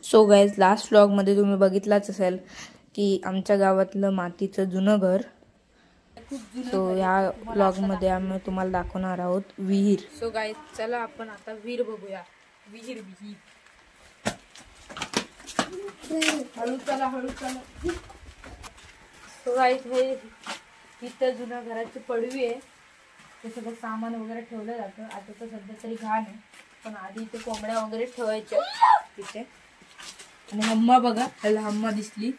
So guys, last व्लॉगमध्ये तुम्ही बघितलाच असेल की आमच्या गावातलं मातीचं जुनं घर. सो ह्या व्लॉगमध्ये आम्ही तुम्हाला दाखवणार आहोत विहीर. सो गाईज, चला आपण आता विहीर बघूया. विहीर हळू चला. सो गाईज, हे इथं जुन्या घराची पडवी आहे. ते सगळं सामान वगैरे ठेवलं जातं. आता तर सध्या तरी घाण आहे, पण आधी इथे कोंबड्या वगैरे ठेवायच्या तिथे. आणि हम्मा बघा, त्याला हम्मा दिसली,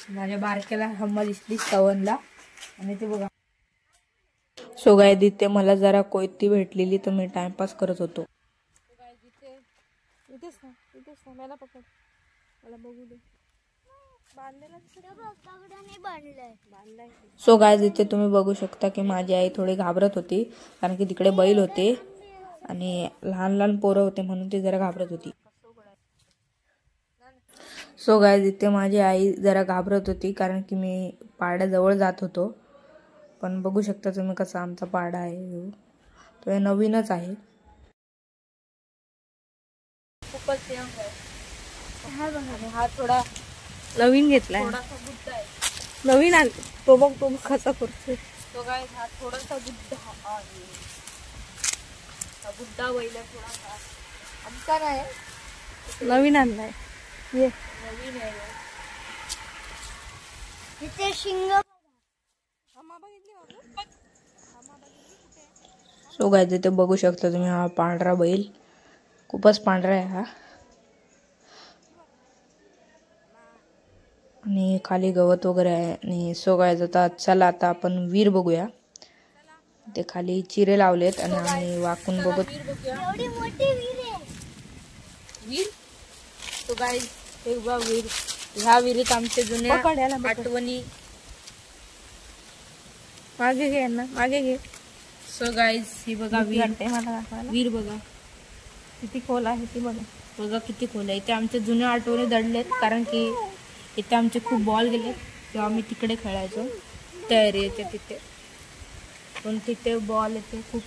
माझ्या बारक्याला हम्मा दिसली स्तवनला. आणि ते बघा. सो गाईज, इथे मला जरा कोयती भेटलेली तर मी टाइमपास करत होतो. मला पकड, मला बघू दे. सो गाईज, इथे तुम्ही बघू शकता की माझी आई थोडी घाबरत होती, कारण की तिकडे बैल होते आणि लहान लहान पोरं होते, म्हणून ती जरा घाबरत होती. सो गाईज, इथे माझी आई जरा घाबरत होती, कारण की मी पाड्याजवळ जात होतो. पण बघू शकता तुम्ही कसा आमचा पाडा आहे. तो हे नवीनच आहे. खूपच यंग आहे. हा थोडा नवीन घेतलाय, नवीन आल. तो बघ कसा करतोय. तो काय, हा थोडासा बुद्धा आहे. हा बुद्धा बैल थोडासा आमचा नाही, नवीन आणलाय. ये नवीन आहे. तिथे शिंग. सो गाईज, इथे बघू शकता तुम्ही हा पांढरा बैल, खूपच पांढरा आहे हा. आणि खाली गवत वगैरे आहे. आणि सो गाईज, आता चला आता आपण विहीर बघूया. ते खाली चिरे लावलेत आणि आम्ही वाकून बघत. एवढी मोठी विहीर आहे. विहीर. सो गाईज, हे बघा विहीर. ह्या विहिरीत आमच्या जुन्या आठवणी. मागे घे ना, मागे घे. सो गाईज, ही बघा विहीर बघा किती खोल आहे ती बघा. बघा किती खोल आहे. इथे आमच्या जुन्या आठवणी दडलेत, कारण की इथे आमचे खूप बॉल गेलेत तेव्हा आम्ही तिकडे खेळायचो त्या एरियाच्या तिथे. पण तिथे बॉल येते खूप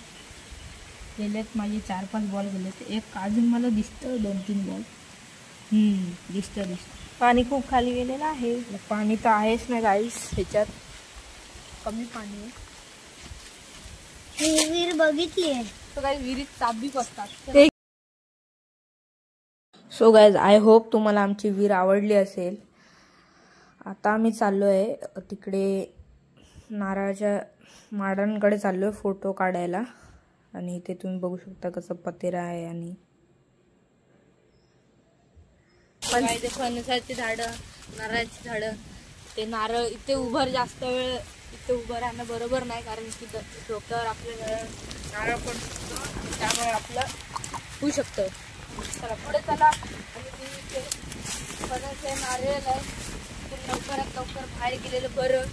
गेलेत, माझे 4-5 बॉल गेलेत. एक अजून मला दिसतं 2-3 बॉल दिसतं. पाणी खूप खाली गेलेलं आहे. पाणी तर आहेच ना गाईस, ह्याच्यात कमी पाणी आहे. विहीर बघितली आहे. सो गाईज, विहिरीत चाबी बसतात. सो गाईज, आय होप तुम्हाला आमची विहीर आवडली असेल. आता आम्ही चाललो आहे तिकडे नारळाच्या माडांकडे चाललो आहे फोटो काढायला. आणि इथे तुम्ही बघू शकता कसं पतेरा आहे. आणि फणसाची झाडं, नारळाची झाडं. ते नारळ इथे जास्त वेळ इथे उभं राहणं बरोबर नाही, कारण की डोक्यावर आपल्या नारळ पडतो, त्यामुळे आपलं होऊ शकतं. चला पुढे चला. आणि इथे फणस आहे, नारळ आहे. लवकरात लवकर बाहेर गेलेलं बरं,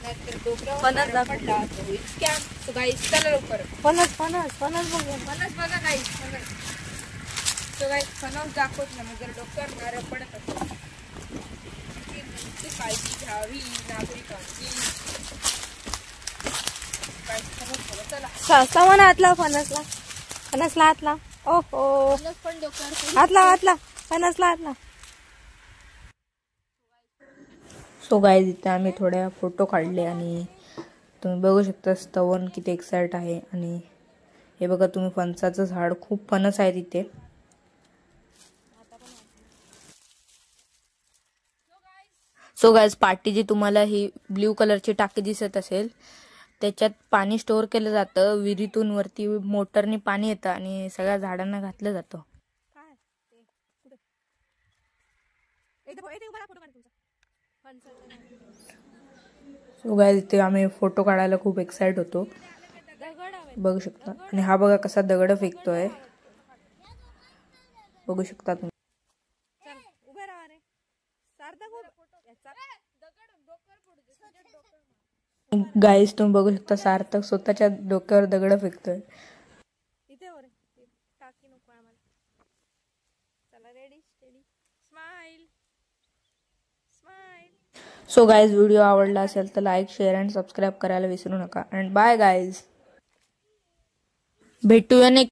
नाहीतर डोक्यावर फणस पडला इतक्या. सो गाईस, चला लवकर. फणस बघा. फणस बघा गाईस, फणस. सो गाईस, फणस दाखवत ना, जर डोक्यावर नारळ पडत असेल काळजी घ्यावी नागरिकांची. सामान हातला फणसला हातला. ओहो, पण डोक्यावर हातला फणसला हातला. सो गाईज, इथे आम्ही थोड्या फोटो काढले आणि तुम्ही बघू शकता स्तवन किती एक्साइट आहे. आणि हे बघा तुम्ही, फणसाचं झाड, खूप फणस आहे तिथे. सो गाईज, पाठी जी तुम्हाला ही ब्ल्यू कलरची टाकी दिसत असेल, त्याच्यात पाणी स्टोअर केलं जातं. विहिरीतून वरती मोटरने पाणी येतं आणि सगळ्या झाडांना घातलं जातं. सो गाईज, इथे आम्ही फोटो काढायला खूप एक्साइट होतो, बघू शकता. आणि हा बघा कसा दगड फेकतोय, बघू शकता तुम्ही. गाईज, तुम्ही बघू शकता सार्थक स्वतःच्या डोक्यावर दगड फेकतोय. सो गाईज, व्हिडिओ आवडला असेल तर लाईक, शेअर अँड सबस्क्राईब करायला विसरू नका. अँड बाय गाईज, भेटूया नेक्स्ट